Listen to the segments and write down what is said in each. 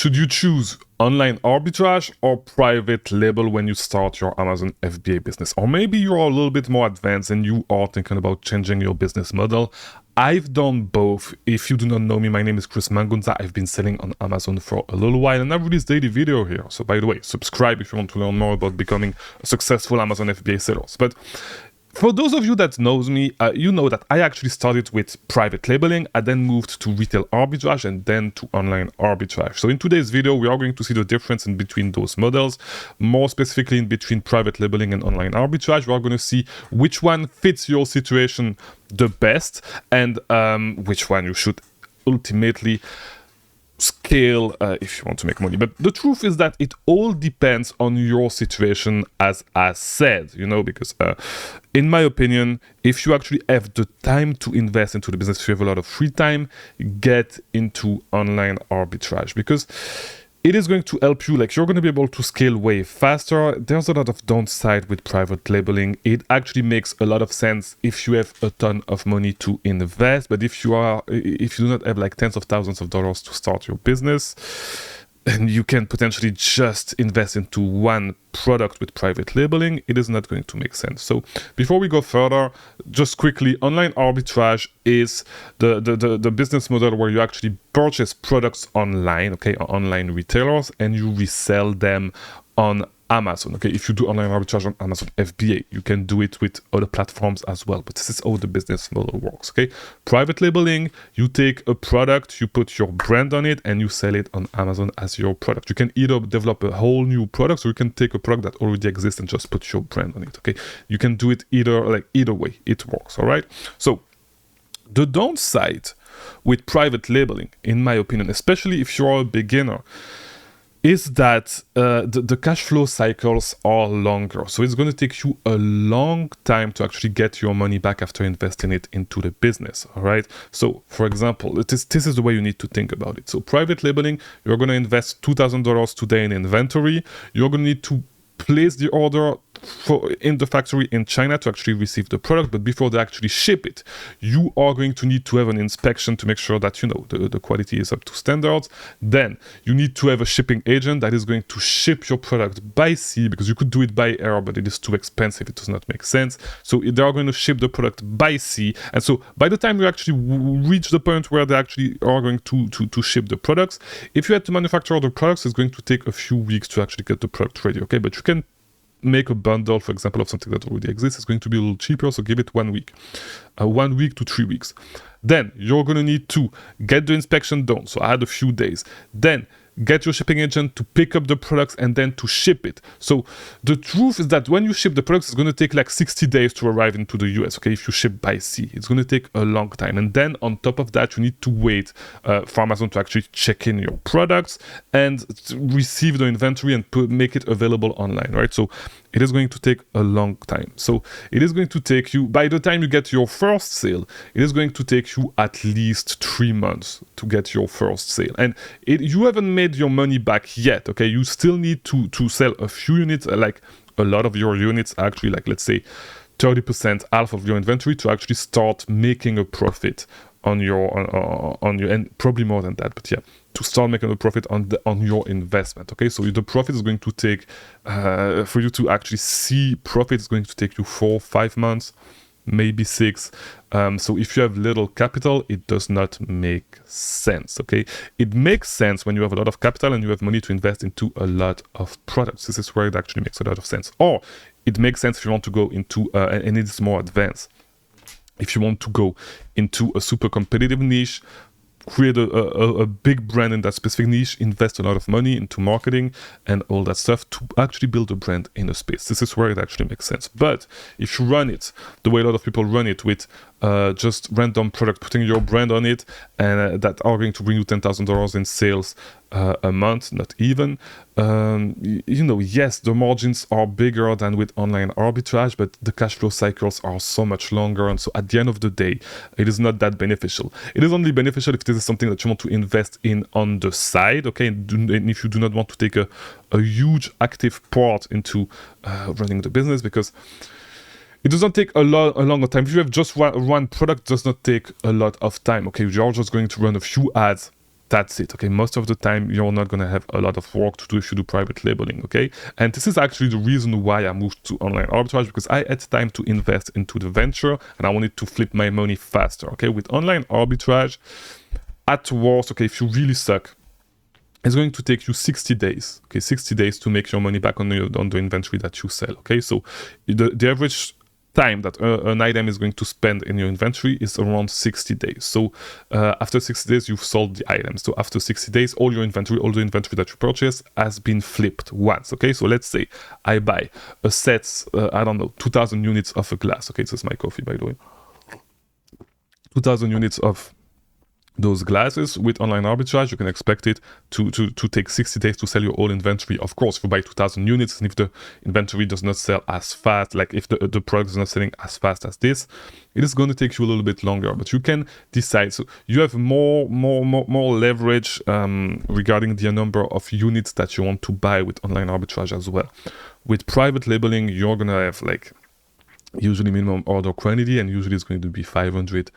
Should you choose online arbitrage or private label when you start your Amazon FBA business? Or maybe you're a little bit more advanced and you are thinking about changing your business model. I've done both. If you do not know me, my name is Mangunza. I've been selling on Amazon for a little while and I've released daily video here. So by the way, subscribe if you want to learn more about becoming a successful Amazon FBA seller. But for those of you that knows me, you know that I actually started with private labeling. I then moved to retail arbitrage and then to online arbitrage. So in today's video, we are going to see the difference in between those models, more specifically in between private labeling and online arbitrage. We are going to see which one fits your situation the best and which one you should ultimately scale if you want to make money. But the truth is that it all depends on your situation, as I said, because in my opinion, if you actually have the time to invest into the business, if you have a lot of free time, get into online arbitrage because it is going to help you. Like, you're going to be able to scale way faster. There's a lot of downside with private labeling. It actually makes a lot of sense if you have a ton of money to invest. But if you do not have like tens of thousands of dollars to start your business, and you can potentially just invest into one product with private labeling, it is not going to make sense. So before we go further, just quickly, online arbitrage is the business model where you actually purchase products online, okay, online retailers, and you resell them on Amazon. Okay, if you do online arbitrage on Amazon FBA, you can do it with other platforms as well, but this is how the business model works. Okay, private labeling, you take a product, you put your brand on it, and you sell it on Amazon as your product. You can either develop a whole new product, or you can take a product that already exists and just put your brand on it. Okay, you can do it either way, it works. All right, so the downside with private labeling, in my opinion, especially if you're a beginner, is that the cash flow cycles are longer. So it's going to take you a long time to actually get your money back after investing it into the business, all right? So, for example, this is the way you need to think about it. So private labeling, you're going to invest $2,000 today in inventory. You're going to need to place the order in the factory in China to actually receive the product, but before they actually ship it, you are going to need to have an inspection to make sure that the quality is up to standards. Then you need to have a shipping agent that is going to ship your product by sea, because you could do it by air, but it is too expensive. It does not make sense. So they are going to ship the product by sea, and so by the time you actually reach the point where they actually are going to ship the products, if you had to manufacture the products, it's going to take a few weeks to actually get the product ready. Okay, but you can make a bundle, for example, of something that already exists. It's going to be a little cheaper, so give it 1 week. 1 week to 3 weeks. Then you're going to need to get the inspection done, so add a few days. Then get your shipping agent to pick up the products and then to ship it. So the truth is that when you ship the products, it's going to take like 60 days to arrive into the US, okay? If you ship by sea, it's going to take a long time. And then on top of that, you need to wait for Amazon to actually check in your products and receive the inventory and make it available online, right? So it is going to take a long time. So it is going to take you, by the time you get your first sale, it is going to take you at least 3 months to get your first sale. And you haven't made your money back yet, okay? You still need to sell a few units, like a lot of your units, actually, like let's say 30%, half of your inventory, to actually start making a profit on your and probably more than that, but yeah, to start making a profit on your investment. Okay, so the profit is going to take for you to actually see profit is going to take you 4-5 months, maybe 6. So if you have little capital, it does not make sense. Okay, it makes sense when you have a lot of capital and you have money to invest into a lot of products. This is where it actually makes a lot of sense. Or it makes sense if you want to go into and it's more advanced. If you want to go into a super competitive niche, create a big brand in that specific niche, invest a lot of money into marketing and all that stuff to actually build a brand in a space. This is where it actually makes sense. But if you run it the way a lot of people run it, with just random product, putting your brand on it, and that are going to bring you $10,000 in sales a month, not even, yes, the margins are bigger than with online arbitrage, but the cash flow cycles are so much longer, and so at the end of the day, it is not that beneficial. It is only beneficial if this is something that you want to invest in on the side, okay, and if you do not want to take a huge active part into running the business, because it does not take a longer time. If you have just one product, it does not take a lot of time. Okay, you are just going to run a few ads that's it. Okay, most of the time you're not going to have a lot of work to do if you do private labeling. Okay, and this is actually the reason why I moved to online arbitrage, because I had time to invest into the venture and I wanted to flip my money faster. Okay, with online arbitrage, at worst, okay, if you really suck, it's going to take you 60 days. Okay, 60 days to make your money back on the inventory that you sell. Okay, so the average time that an item is going to spend in your inventory is around 60 days. So after 60 days, you've sold the item. So after 60 days, all the inventory that you purchase has been flipped once. Okay, so let's say I buy a set, I don't know, 2,000 units of a glass. Okay, this is my coffee, by the way. 2,000 units of those glasses. With online arbitrage, you can expect it to take 60 days to sell your whole inventory. Of course, if you buy 2,000 units and if the inventory does not sell as fast, like if the product is not selling as fast as this, it is going to take you a little bit longer. But you can decide. So you have more leverage regarding the number of units that you want to buy with online arbitrage as well. With private labeling, you're gonna have like usually minimum order quantity, and usually it's going to be 500,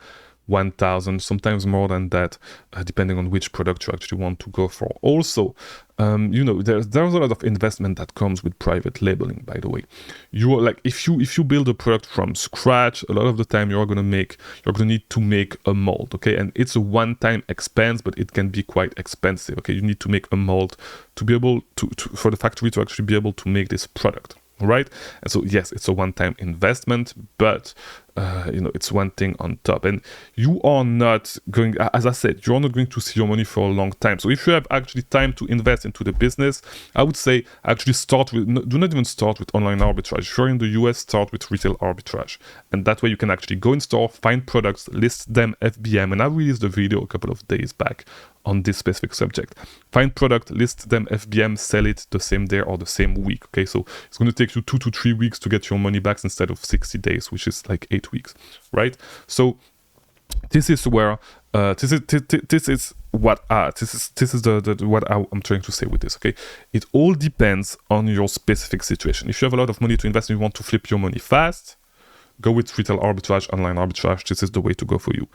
1,000, sometimes more than that, depending on which product you actually want to go for. Also, there's a lot of investment that comes with private labeling, by the way. You're like, if you build a product from scratch, a lot of the time you're gonna need to make a mold, okay? And it's a one-time expense, but it can be quite expensive, okay? You need to make a mold to be able to for the factory to actually be able to make this product. Right? And so yes, it's a one-time investment, but it's one thing on top. And you are not going, as I said, you're not going to see your money for a long time. So if you have actually time to invest into the business, I would say actually do not even start with online arbitrage. If you're in the US, start with retail arbitrage. And that way you can actually go in store, find products, list them FBM. And I released a video a couple of days back on this specific subject. Find product, list them FBM, sell it the same day or the same week. Okay, so it's going to take you 2 to 3 weeks to get your money back instead of 60 days, which is like 8 weeks, right? So this is where this is what I'm trying to say with this. Okay, it all depends on your specific situation. If you have a lot of money to invest and you want to flip your money fast, go with retail arbitrage, online arbitrage. This is the way to go for you.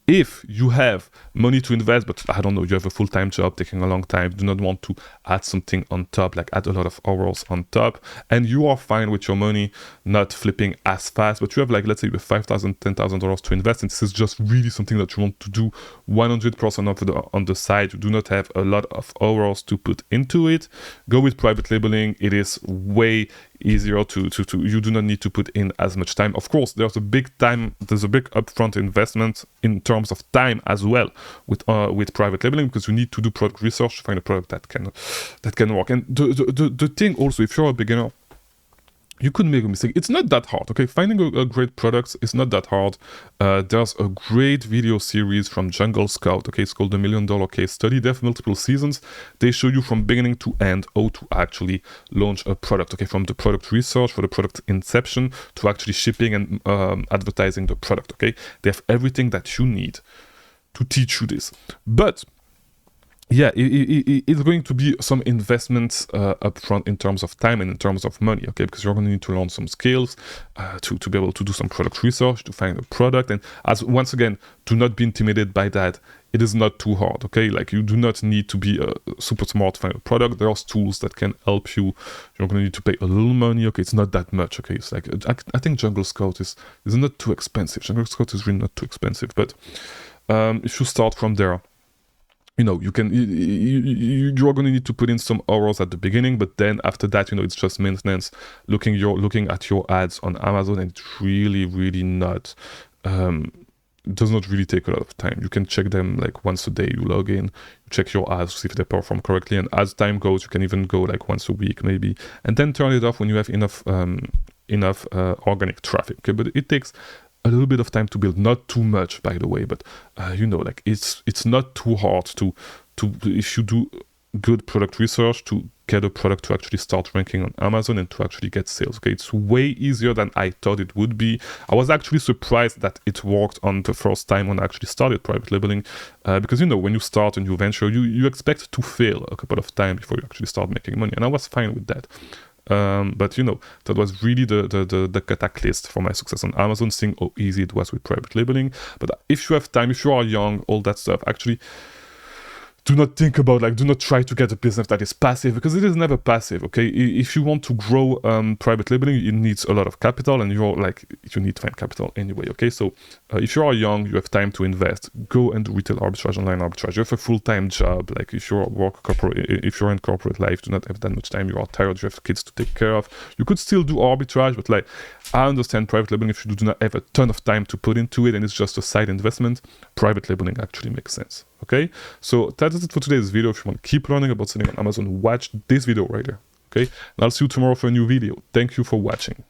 If you have money to invest, but I don't know, you have a full-time job taking a long time, do not want to add something on top, like add a lot of hours on top, and you are fine with your money not flipping as fast, but you have, like, let's say you have $5,000, $10,000 to invest, and this is just really something that you want to do 100% on the side, you do not have a lot of hours to put into it, go with private labeling. It is way easier to you do not need to put in as much time. Of course, there's a big upfront investment in terms of time as well with private labeling, because you need to do product research to find a product that can work. And the thing also, if you're a beginner, you could make a mistake. It's not that hard, okay? Finding a great product is not that hard. There's a great video series from Jungle Scout, okay? It's called the $1 Million Case Study. They have multiple seasons. They show you from beginning to end how to actually launch a product, okay? From the product research, for the product inception, to actually shipping and advertising the product, okay? They have everything that you need to teach you this. But yeah, it's going to be some investments upfront in terms of time and in terms of money, okay? Because you're going to need to learn some skills to be able to do some product research, to find a product. And once again, do not be intimidated by that. It is not too hard, okay? Like, you do not need to be super smart to find a product. There are tools that can help you. You're going to need to pay a little money, okay? It's not that much, okay? It's like, I think Jungle Scout is not too expensive. Jungle Scout is really not too expensive, but if you start from there, you're going to need to put in some hours at the beginning, but then after that, it's just maintenance. Looking at your ads on Amazon, and it's really, really not, does not really take a lot of time. You can check them like once a day. You log in, you check your ads, see if they perform correctly, and as time goes, you can even go like once a week maybe, and then turn it off when you have enough organic traffic. Okay, but it takes a little bit of time to build, not too much, by the way, but like it's not too hard to if you do good product research, to get a product to actually start ranking on Amazon and to actually get sales. Okay, it's way easier than I thought it would be. I was actually surprised that it worked on the first time when I actually started private labeling, because when you start a new venture, you expect to fail a couple of times before you actually start making money, and I was fine with that. But that was really the catalyst for my success on Amazon, seeing how easy it was with private labeling. But if you have time, if you are young, all that stuff, actually do not think about, like, do not try to get a business that is passive, because it is never passive, okay? If you want to grow private labeling, it needs a lot of capital, and you need to find capital anyway, okay? So if you are young, you have time to invest, go and do retail arbitrage, online arbitrage. You have a full-time job, like if you're in corporate life, do not have that much time, you are tired, you have kids to take care of, you could still do arbitrage, but like, I understand private labeling, if you do not have a ton of time to put into it and it's just a side investment, private labeling actually makes sense. Okay, so that is it for today's video. If you want to keep learning about selling on Amazon, watch this video right here. Okay, and I'll see you tomorrow for a new video. Thank you for watching.